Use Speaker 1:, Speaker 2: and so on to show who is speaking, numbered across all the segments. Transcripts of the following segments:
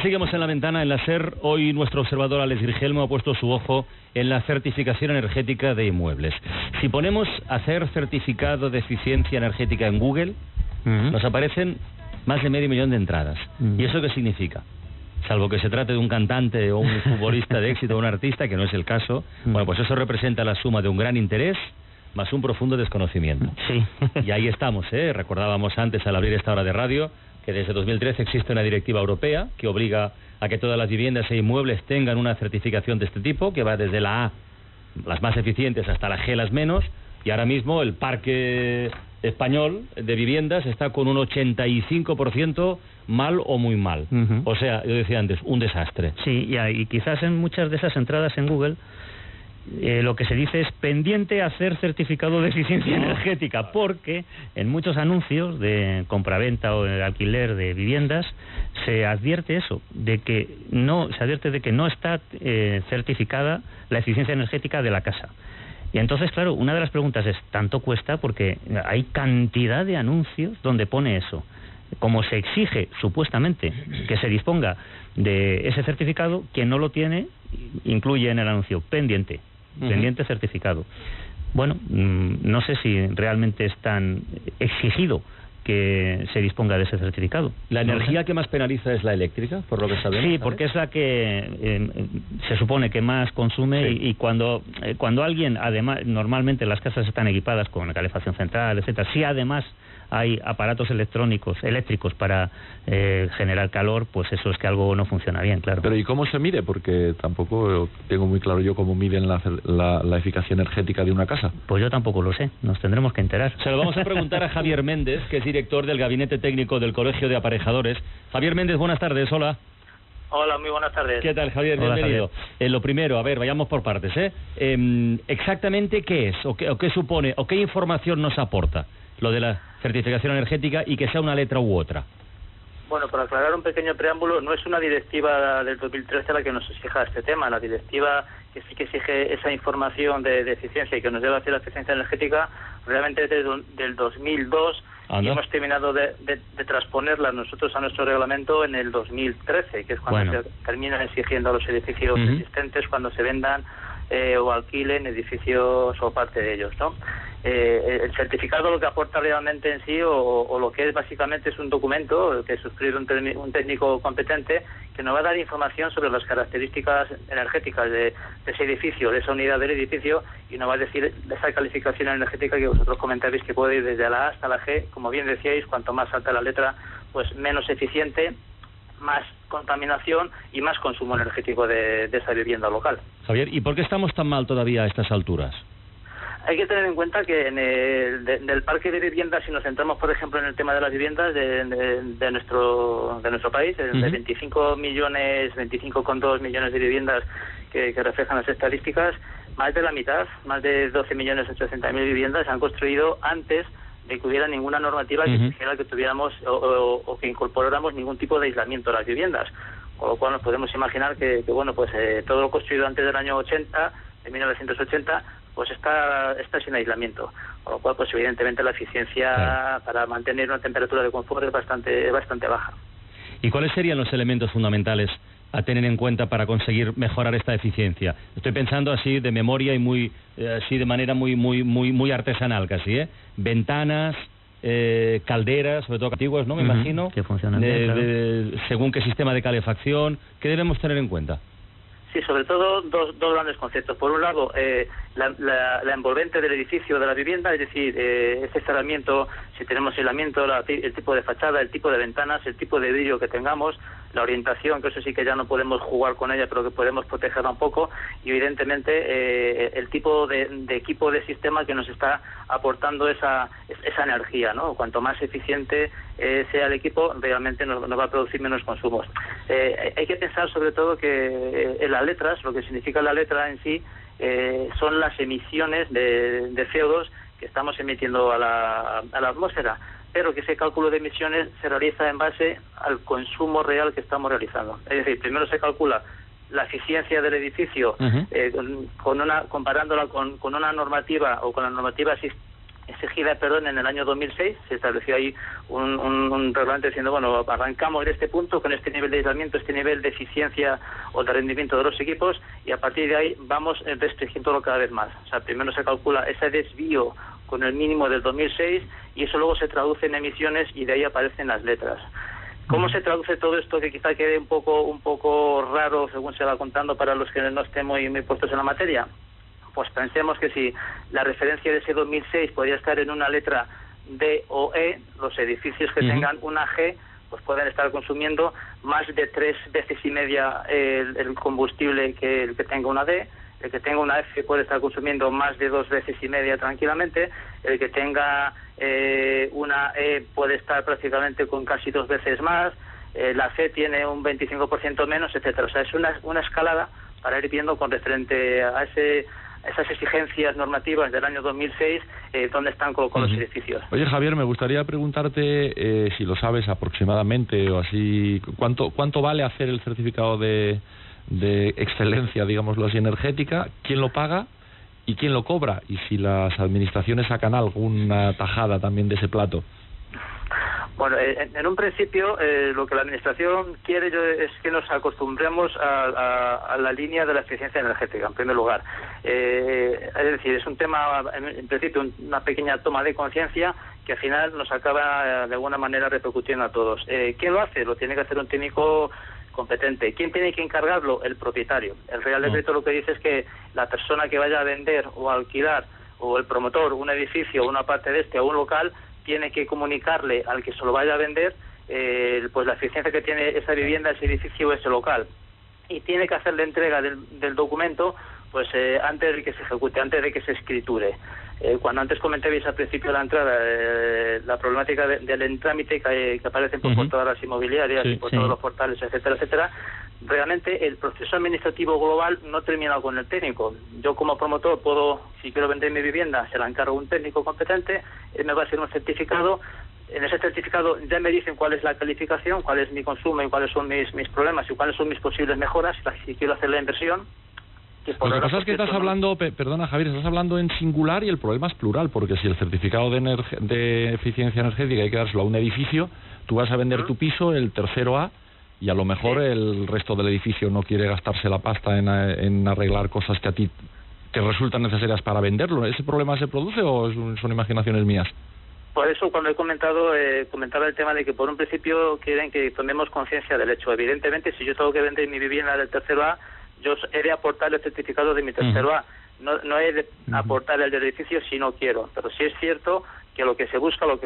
Speaker 1: seguimos en la ventana en la SER. Hoy nuestro observador Alex Grigelmo ha puesto su ojo en la certificación energética de inmuebles. Si ponemos hacer certificado de eficiencia energética en Google, nos aparecen más de 500.000 de entradas. ¿Y eso qué significa? Salvo que se trate de un cantante o un futbolista de éxito o un artista, que no es el caso, bueno, pues eso representa la suma de un gran interés más un profundo desconocimiento.
Speaker 2: Sí.
Speaker 1: Y ahí estamos, recordábamos antes al abrir esta hora de radio que desde 2013 existe una directiva europea que obliga a que todas las viviendas e inmuebles tengan una certificación de este tipo, que va desde la A, las más eficientes, hasta la G, las menos, y ahora mismo el parque español de viviendas está con un 85% mal o muy mal. O sea, yo decía antes, un desastre.
Speaker 2: Sí, y quizás en muchas de esas entradas en Google lo que se dice es pendiente a hacer certificado de eficiencia energética, porque en muchos anuncios de compraventa o de alquiler de viviendas se advierte eso, de que no está certificada la eficiencia energética de la casa. Y entonces, claro, una de las preguntas es, ¿tanto cuesta? Porque hay cantidad de anuncios donde pone eso. Como se exige, supuestamente, que se disponga de ese certificado, quien no lo tiene, incluye en el anuncio pendiente certificado. Bueno, no sé si realmente es tan exigido que se disponga de ese certificado.
Speaker 1: ¿La energía que más penaliza es la eléctrica, por lo que sabemos?
Speaker 2: Sí, porque es la que se supone que más consume, sí. y cuando alguien, además, normalmente las casas están equipadas con calefacción central, etcétera. Si además hay aparatos eléctricos para generar calor, pues eso es que algo no funciona bien, claro.
Speaker 3: Pero ¿y cómo se mide? Porque tampoco tengo muy claro yo cómo miden la eficacia energética de una casa.
Speaker 2: Pues yo tampoco lo sé, nos tendremos que enterar.
Speaker 1: Se lo vamos a preguntar a Javier Méndez, que es director del Gabinete Técnico del Colegio de Aparejadores. Javier Méndez, buenas tardes, hola.
Speaker 4: Hola, muy buenas tardes.
Speaker 1: ¿Qué tal, Javier?
Speaker 2: Hola,
Speaker 1: bienvenido. Lo primero, a ver, vayamos por partes, exactamente qué es, o qué supone, o qué información nos aporta lo de la certificación energética y que sea una letra u otra.
Speaker 4: Bueno, para aclarar un pequeño preámbulo, no es una directiva del 2013 la que nos exija este tema. La directiva que sí que exige esa información de eficiencia y que nos lleva hacia la eficiencia energética, realmente es del 2002. Y hemos terminado de transponerla nosotros a nuestro reglamento en el 2013, que es cuando se terminan exigiendo a los edificios existentes cuando se vendan o alquilen edificios o parte de ellos, ¿no? El certificado lo que aporta realmente en sí, o lo que es básicamente, es un documento que suscribe un técnico competente que nos va a dar información sobre las características energéticas de ese edificio, de esa unidad del edificio, y nos va a decir de esa calificación energética que vosotros comentabais, que puede ir desde la A hasta la G. Como bien decíais, cuanto más alta la letra, pues menos eficiente, más contaminación y más consumo energético de esa vivienda local.
Speaker 1: Javier, ¿y por qué estamos tan mal todavía a estas alturas?
Speaker 4: Hay que tener en cuenta que en del parque de viviendas, si nos centramos, por ejemplo, en el tema de las viviendas de nuestro país, de 25,2 millones de viviendas que reflejan las estadísticas, más de la mitad, más de 12.800.000 viviendas se han construido antes de que hubiera ninguna normativa que exigiera que tuviéramos o que incorporáramos ningún tipo de aislamiento a las viviendas. Con lo cual nos podemos imaginar que bueno, pues todo lo construido antes del año 80, de 1980, pues está sin aislamiento. Con lo cual, pues evidentemente la eficiencia para mantener una temperatura de confort es bastante baja.
Speaker 1: ¿Y cuáles serían los elementos fundamentales a tener en cuenta para conseguir mejorar esta eficiencia? Estoy pensando así de memoria y así de manera muy artesanal casi, ventanas, calderas, sobre todo antiguas, ¿no? Me imagino.
Speaker 2: Que funcionan bien, claro.
Speaker 1: Según qué sistema de calefacción, ¿qué debemos tener en cuenta?
Speaker 4: Sí, sobre todo dos grandes conceptos. Por un lado, la envolvente del edificio, de la vivienda, es decir, ese cerramiento, si tenemos aislamiento, el tipo de fachada, el tipo de ventanas, el tipo de vidrio que tengamos, la orientación, que eso sí que ya no podemos jugar con ella, pero que podemos protegerla un poco, y evidentemente el tipo de equipo de sistema que nos está aportando esa energía, ¿no? Cuanto más eficiente sea el equipo, realmente nos va a producir menos consumos. Hay que pensar sobre todo que en las letras, lo que significa la letra en sí, son las emisiones de CO2 que estamos emitiendo a la atmósfera, pero que ese cálculo de emisiones se realiza en base al consumo real que estamos realizando. Es decir, primero se calcula la eficiencia del edificio comparándola con una normativa o con la normativa exigida, en el año 2006. Se estableció ahí un reglamento diciendo, bueno, arrancamos de este punto con este nivel de aislamiento, este nivel de eficiencia o de rendimiento de los equipos, y a partir de ahí vamos restringiéndolo cada vez más. O sea, primero se calcula ese desvío con el mínimo del 2006 y eso luego se traduce en emisiones y de ahí aparecen las letras. ¿Cómo se traduce todo esto, que quizá quede un poco raro según se va contando para los que no estén muy puestos en la materia? Pues pensemos que si la referencia de ese 2006 podría estar en una letra D o E, los edificios que tengan una G pues pueden estar consumiendo más de 3 veces y media el combustible que el que tenga una D. El que tenga una F puede estar consumiendo más de 2 veces y media tranquilamente. El que tenga una E puede estar prácticamente con casi 2 veces más. La C tiene un 25% menos, etcétera. O sea, es una escalada para ir viendo con referente a esas exigencias normativas del año 2006, dónde están con los edificios.
Speaker 3: Oye, Javier, me gustaría preguntarte, si lo sabes aproximadamente o así, ¿cuánto vale hacer el certificado de excelencia, digámoslo así, energética? ¿Quién lo paga y quién lo cobra? Y si las administraciones sacan alguna tajada también de ese plato.
Speaker 4: Bueno, en un principio lo que la Administración quiere es que nos acostumbremos a la línea de la eficiencia energética, en primer lugar. Es decir, es un tema, en principio, una pequeña toma de conciencia que al final nos acaba de alguna manera repercutiendo a todos. ¿Quién lo hace? Lo tiene que hacer un técnico competente. ¿Quién tiene que encargarlo? El propietario. El Real Decreto lo que dice es que la persona que vaya a vender o a alquilar, o el promotor, un edificio, una parte de este o un local, tiene que comunicarle al que se lo vaya a vender pues la eficiencia que tiene esa vivienda, ese edificio o ese local, y tiene que hacer la entrega del documento pues antes de que se ejecute, antes de que se escriture. Cuando antes comentabais al principio de la entrada la problemática del trámite que aparecen por todas las inmobiliarias y por todos los portales, etcétera, etcétera, realmente el proceso administrativo global no termina con el técnico. Yo como promotor puedo, si quiero vender mi vivienda, se la encargo a un técnico competente, él me va a hacer un certificado. En ese certificado ya me dicen cuál es la calificación, cuál es mi consumo y cuáles son mis problemas y cuáles son mis posibles mejoras si quiero hacer la inversión.
Speaker 3: Lo que pasa es que estás hablando, perdona Javier, estás hablando en singular y el problema es plural, porque si el certificado de eficiencia energética hay que dárselo a un edificio, tú vas a vender tu piso, el tercero A, y a lo mejor el resto del edificio no quiere gastarse la pasta en arreglar cosas que a ti te resultan necesarias para venderlo. ¿Ese problema se produce o son imaginaciones mías?
Speaker 4: Por eso, cuando comentaba el tema de que por un principio quieren que tomemos conciencia del hecho. Evidentemente, si yo tengo que vender mi vivienda del tercero A, yo he de aportar el certificado de mi tercero A. No he de aportar el del edificio si no quiero. Pero sí es cierto que lo que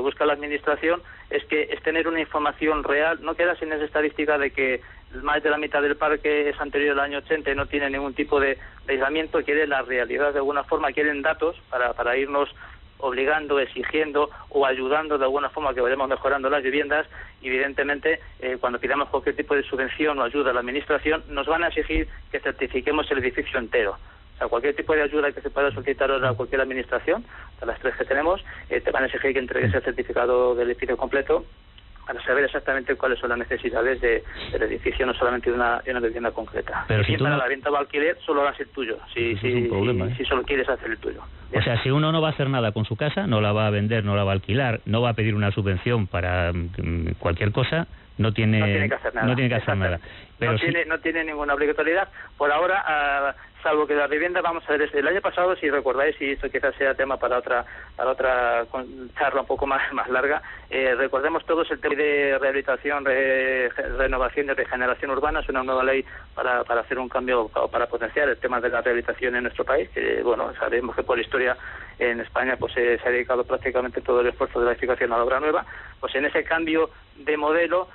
Speaker 4: busca la Administración es tener una información real, no quedarse en esa estadística de que más de la mitad del parque es anterior al año 80 y no tiene ningún tipo de aislamiento. Quieren la realidad de alguna forma, quieren datos para irnos obligando, exigiendo o ayudando de alguna forma que vayamos mejorando las viviendas. Y evidentemente cuando pidamos cualquier tipo de subvención o ayuda a la Administración nos van a exigir que certifiquemos el edificio entero. O sea, cualquier tipo de ayuda que se pueda solicitar ahora a cualquier administración, de las 3 que tenemos, te van a exigir que entregues el certificado del edificio completo para saber exactamente cuáles son las necesidades del edificio, no solamente de una vivienda concreta.
Speaker 2: Pero si
Speaker 4: para la venta o alquiler solo harás el tuyo, si solo quieres hacer el tuyo.
Speaker 2: O sea, si uno no va a hacer nada con su casa, no la va a vender, no la va a alquilar, no va a pedir una subvención para cualquier cosa, no tiene que hacer nada. Pero
Speaker 4: no tiene ninguna obligatoriedad. Por ahora, salvo que la vivienda, vamos a ver, desde el año pasado, si recordáis, y esto quizás sea tema para otra charla un poco más larga, recordemos todos el tema de rehabilitación, renovación y regeneración urbana. Es una nueva ley para hacer un cambio, para potenciar el tema de la rehabilitación en nuestro país, que bueno, sabemos que por la historia en España pues se ha dedicado prácticamente todo el esfuerzo de la edificación a la obra nueva. Pues en ese cambio de modelo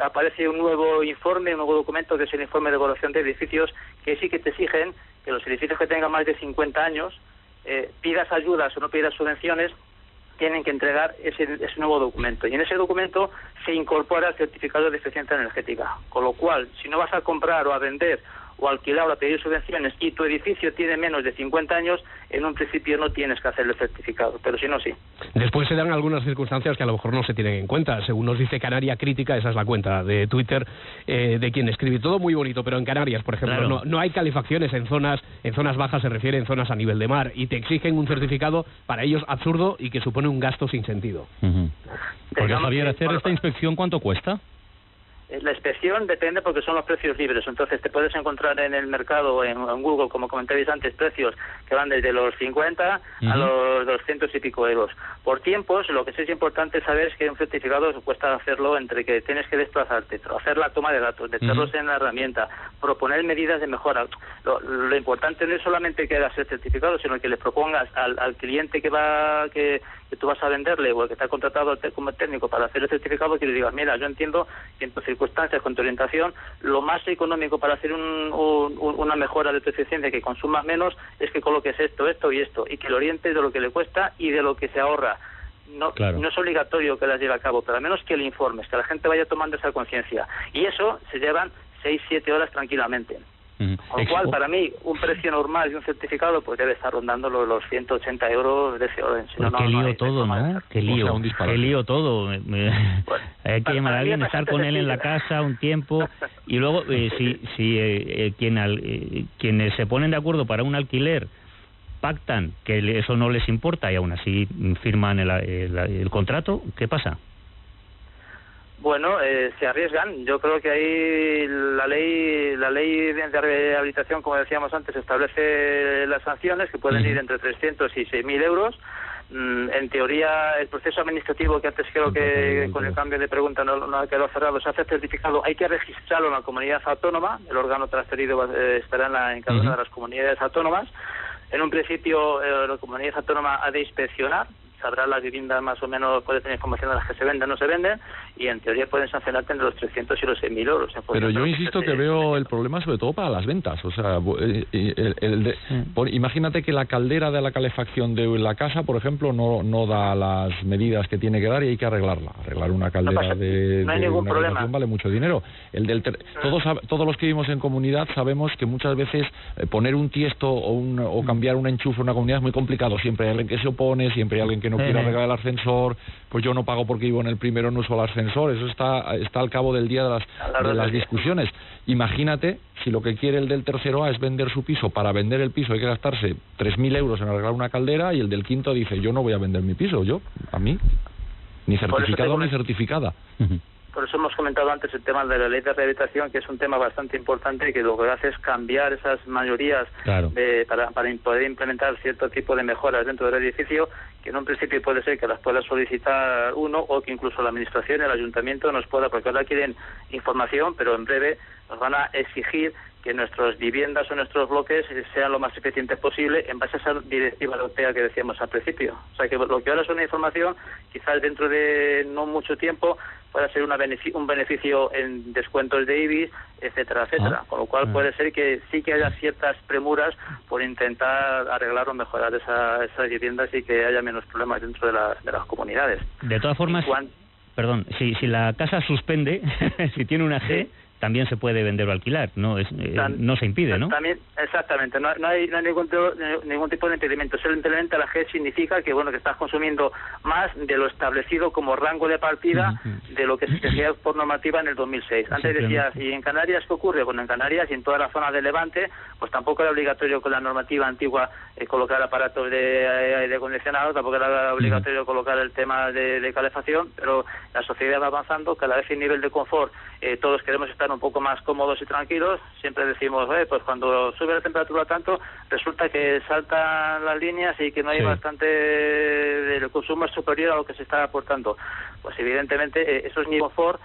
Speaker 4: aparece un nuevo informe, un nuevo documento, que es el informe de evaluación de edificios, que sí que te exigen que los edificios que tengan más de 50 años, pidas ayudas o no pidas subvenciones, tienen que entregar ese nuevo documento. Y en ese documento se incorpora el certificado de eficiencia energética. Con lo cual, si no vas a comprar o a vender o alquilar o a pedir subvenciones y tu edificio tiene menos de 50 años, en un principio no tienes que hacer el certificado, pero si no, sí.
Speaker 5: Después se dan algunas circunstancias que a lo mejor no se tienen en cuenta. Según nos dice Canaria Crítica, esa es la cuenta de Twitter de quien escribe. Todo muy bonito, pero en Canarias, por ejemplo,
Speaker 2: claro,
Speaker 5: no hay calefacciones en zonas bajas, se refiere en zonas a nivel de mar, y te exigen un certificado para ellos absurdo y que supone un gasto sin sentido.
Speaker 1: Porque, Javier, hacer esta inspección, ¿cuánto cuesta?
Speaker 4: La inspección depende porque son los precios libres, entonces te puedes encontrar en el mercado, en Google, como comentabais antes, precios que van desde los 50 a los 200 y pico euros. Por tiempos, lo que sí es importante saber es que un certificado cuesta hacerlo entre que tienes que desplazarte, hacer la toma de datos, meterlos en la herramienta, proponer medidas de mejora. Lo importante no es solamente que hagas el certificado, sino que le propongas al cliente que tú vas a venderle o el que está contratado como técnico para hacer el certificado, que le digas, mira, yo entiendo que en tus circunstancias, con tu orientación, lo más económico para hacer una mejora de tu eficiencia, que consumas menos, es que coloques esto y esto, y que lo orientes de lo que le cuesta y de lo que se ahorra. No es obligatorio que las lleve a cabo, pero al menos que le informes, que la gente vaya tomando esa conciencia. Y eso se llevan 6-7 horas tranquilamente. Con lo cual, para mí, un precio normal de un certificado pues debe estar rondando los 180 euros de ese orden. Si
Speaker 2: qué lío todo, ¿no? Qué lío todo. Hay que llamar a alguien, estar con él en la casa un tiempo, y luego, quienes se ponen de acuerdo para un alquiler pactan que eso no les importa y aún así firman el contrato, ¿qué pasa?
Speaker 4: Bueno, se arriesgan. Yo creo que ahí la ley de rehabilitación, como decíamos antes, establece las sanciones que pueden ir entre 300 y 6.000 euros. En teoría, el proceso administrativo, que antes creo que con el cambio de pregunta no ha quedado cerrado, se hace certificado, hay que registrarlo en la comunidad autónoma. El órgano transferido estará en cada una de las comunidades autónomas. En un principio, la comunidad autónoma ha de inspeccionar, sabrá las viviendas más o menos, puede tener información de las que se venden o no se venden, y en teoría pueden sancionarte entre los 300 y los 6.000 euros.
Speaker 3: Pero yo insisto que veo el problema sobre todo para las ventas. O sea, imagínate que la caldera de la calefacción de la casa, por ejemplo, no da las medidas que tiene que dar y hay que arreglarla. Arreglar una caldera
Speaker 4: no hay ningún problema.
Speaker 3: Vale mucho dinero. Todos los que vivimos en comunidad sabemos que muchas veces poner un tiesto o cambiar un enchufe en una comunidad es muy complicado. Siempre hay alguien que se opone, siempre hay alguien que no quiere arreglar el ascensor, pues yo no pago porque vivo en el primero, no uso el ascensor. Eso está al cabo del día de las discusiones. Imagínate si lo que quiere el del tercero A es vender su piso. Para vender el piso hay que gastarse 3.000 euros en arreglar una caldera, y el del quinto dice, yo no voy a vender mi piso, a mí, ni certificado ni certificada.
Speaker 4: Por eso hemos comentado antes el tema de la ley de rehabilitación, que es un tema bastante importante y que lo que hace es cambiar esas mayorías para poder implementar cierto tipo de mejoras dentro del edificio, que en un principio puede ser que las pueda solicitar uno, o que incluso la administración, el ayuntamiento nos pueda, porque ahora quieren información, pero en breve nos van a exigir que nuestras viviendas o nuestros bloques sean lo más eficientes posible en base a esa directiva europea que decíamos al principio. O sea que lo que ahora es una información, quizás dentro de no mucho tiempo pueda ser un beneficio en descuentos de IBI, etcétera, etcétera. Con lo cual puede ser que sí que haya ciertas premuras por intentar arreglar o mejorar esas viviendas y que haya menos problemas dentro de las comunidades.
Speaker 2: De todas formas, perdón, si la casa suspende, si tiene una G, también se puede vender o alquilar, no se impide, ¿no? También,
Speaker 4: exactamente, no hay ningún tipo de impedimento. Simplemente la G significa que que estás consumiendo más de lo establecido como rango de partida de lo que se decía por normativa en el 2006. Antes decías, ¿y en Canarias qué ocurre? Bueno, en Canarias y en toda la zona de Levante, pues tampoco era obligatorio con la normativa antigua colocar aparatos de aire acondicionado, tampoco era obligatorio colocar el tema de calefacción, pero la sociedad va avanzando, cada vez el nivel de confort, todos queremos estar un poco más cómodos y tranquilos. Siempre decimos, pues cuando sube la temperatura tanto, resulta que saltan las líneas y que no hay bastante, el consumo es superior a lo que se está aportando. Pues evidentemente esos niveles de confort,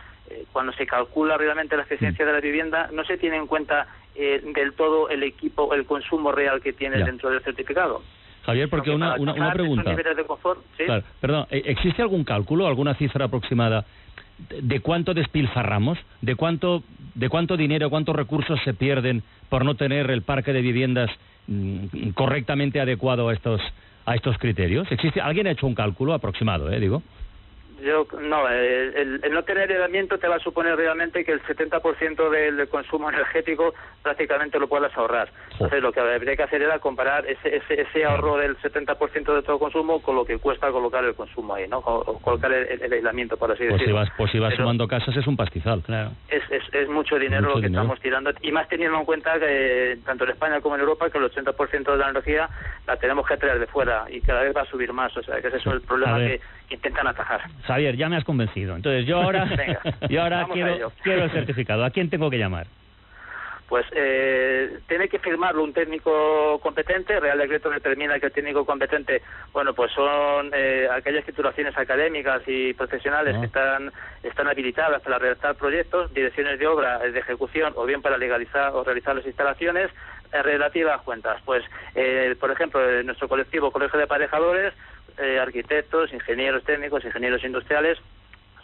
Speaker 4: cuando se calcula realmente la eficiencia de la vivienda, no se tiene en cuenta del todo el consumo real que tiene dentro del certificado.
Speaker 1: Javier, porque una pregunta.
Speaker 4: De confort, ¿sí?
Speaker 1: Claro, perdón, ¿existe algún cálculo, alguna cifra aproximada de cuánto despilfarramos, de cuánto dinero, cuántos recursos se pierden por no tener el parque de viviendas correctamente adecuado a estos criterios? ¿Alguien ha hecho un cálculo aproximado, digo?
Speaker 4: No, el no tener aislamiento te va a suponer realmente que el 70% del consumo energético prácticamente lo puedas ahorrar. Entonces lo que habría que hacer era comparar ese ahorro del 70% de todo consumo con lo que cuesta colocar el consumo ahí, ¿no? Colocar el aislamiento, por así decirlo.
Speaker 1: Si vas sumando casas es un pastizal.
Speaker 2: Claro.
Speaker 4: Es mucho dinero lo que estamos tirando, y más teniendo en cuenta que tanto en España como en Europa que el 80% de la energía la tenemos que traer de fuera y cada vez va a subir más, o sea que ese es el problema que intentan atajar.
Speaker 2: Javier, ya me has convencido. Entonces yo ahora quiero el certificado. ¿A quién tengo que llamar?
Speaker 4: Pues tiene que firmarlo un técnico competente. Real Decreto determina que el técnico competente, bueno, pues son aquellas titulaciones académicas y profesionales que están habilitadas para redactar proyectos, direcciones de obra, de ejecución, o bien para legalizar o realizar las instalaciones relativas a cuentas. Pues, por ejemplo, en nuestro colectivo Colegio de Aparejadores, arquitectos, ingenieros técnicos, ingenieros industriales,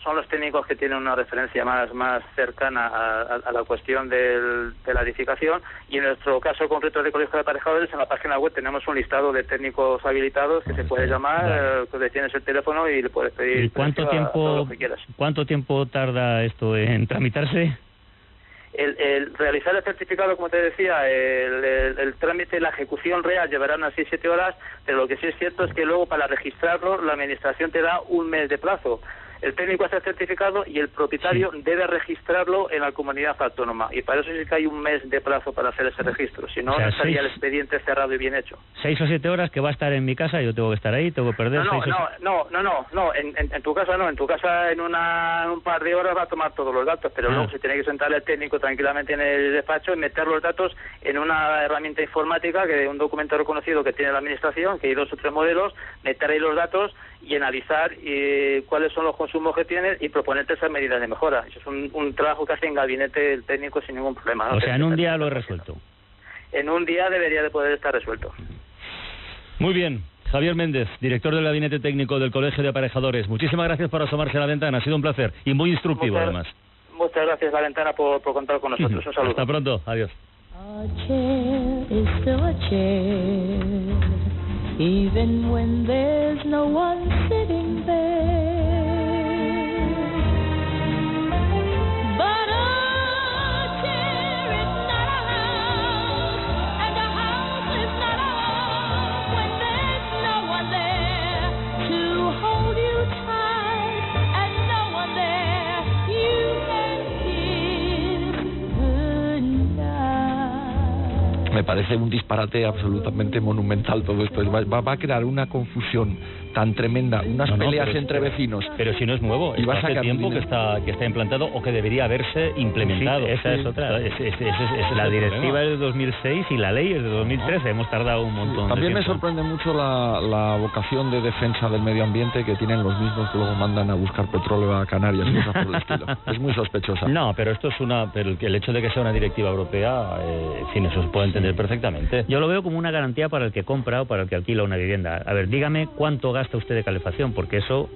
Speaker 4: son los técnicos que tienen una referencia más cercana a la cuestión de la edificación, y en nuestro caso concreto de Colegio de Aparejadores, en la página web tenemos un listado de técnicos habilitados que se puede llamar, que tienes el teléfono y le puedes pedir.
Speaker 2: ¿Y cuánto tiempo tarda esto en tramitarse?
Speaker 4: El realizar el certificado, como te decía, el trámite, la ejecución real llevará unas 6-7 horas, pero lo que sí es cierto es que luego para registrarlo la administración te da un mes de plazo. El técnico hace el certificado y el propietario debe registrarlo en la comunidad autónoma, y para eso sí que hay un mes de plazo para hacer ese registro, si no, estaría el expediente cerrado y bien hecho. 6
Speaker 2: o 7 horas que va a estar en mi casa, yo tengo que estar ahí, tengo que perder.
Speaker 4: No, en tu casa no, en tu casa en un par de horas va a tomar todos los datos, pero luego se tiene que sentar el técnico tranquilamente en el despacho y meter los datos en una herramienta informática, que un documento reconocido que tiene la administración, que hay 2 o 3 modelos, meter ahí los datos y analizar cuáles son los consumos que tienes y proponerte esas medidas de mejora. Eso es un trabajo que hace en gabinete el técnico sin ningún problema, ¿no?
Speaker 2: O sea, en un día lo he resuelto.
Speaker 4: En un día debería de poder estar resuelto.
Speaker 1: Muy bien. Javier Méndez, director del Gabinete Técnico del Colegio de Aparejadores. Muchísimas gracias por asomarse a la ventana. Ha sido un placer y muy instructivo, además.
Speaker 4: Muchas gracias, La Ventana, por contar con nosotros. Un saludo.
Speaker 1: Hasta pronto. Adiós.
Speaker 6: Even when there's no one sitting there, but a chair is not a house, and a house is not a home when there's no one there to hold you tight, and no one there you can kiss goodnight.
Speaker 3: Me parece un disparate absolutamente monumental todo esto. Va a crear una confusión tan tremenda, unas peleas entre vecinos.
Speaker 1: Pero si no es nuevo,
Speaker 3: y
Speaker 1: hace tiempo que está implantado o que debería haberse implementado.
Speaker 2: Sí, esa es otra. La directiva es de 2006 y la ley es de 2013. Hemos tardado un montón.
Speaker 3: También me sorprende mucho la vocación de defensa del medio ambiente que tienen los mismos que luego mandan a buscar petróleo a Canarias y cosas por el estilo. Es muy sospechosa.
Speaker 1: No, pero esto es pero el hecho de que sea una directiva europea, en fin, eso se puede entender perfectamente.
Speaker 2: Yo lo veo como una garantía para el que compra o para el que alquila una vivienda. A ver, dígame cuánto gasta usted de calefacción, porque eso,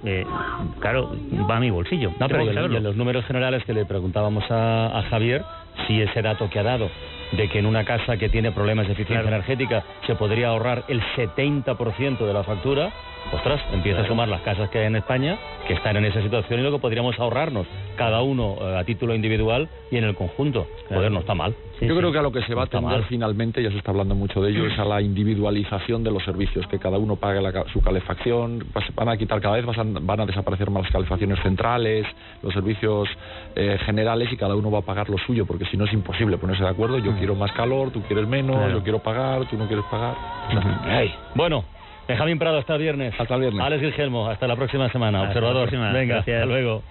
Speaker 2: claro, va a mi bolsillo.
Speaker 1: No, pero en los números generales que le preguntábamos a Javier, si ese dato que ha dado de que en una casa que tiene problemas de eficiencia energética se podría ahorrar el 70% de la factura, ostras, empieza a sumar las casas que hay en España que están en esa situación y lo que podríamos ahorrarnos cada uno a título individual y en el conjunto. Joder, no está mal.
Speaker 3: Yo creo que a lo que se va a tender finalmente, ya se está hablando mucho de ello, es a la individualización de los servicios, que cada uno pague su calefacción. Van a quitar cada vez, van a desaparecer más las calefacciones centrales, los servicios generales, y cada uno va a pagar lo suyo, porque si no es imposible ponerse de acuerdo. Yo quiero más calor, tú quieres menos, yo quiero pagar, tú no quieres pagar.
Speaker 1: Bueno, Benjamín Prado, hasta el viernes.
Speaker 3: Hasta el viernes.
Speaker 1: Alex Guillermo, hasta la próxima semana. Observador.
Speaker 2: Venga,
Speaker 1: hasta luego.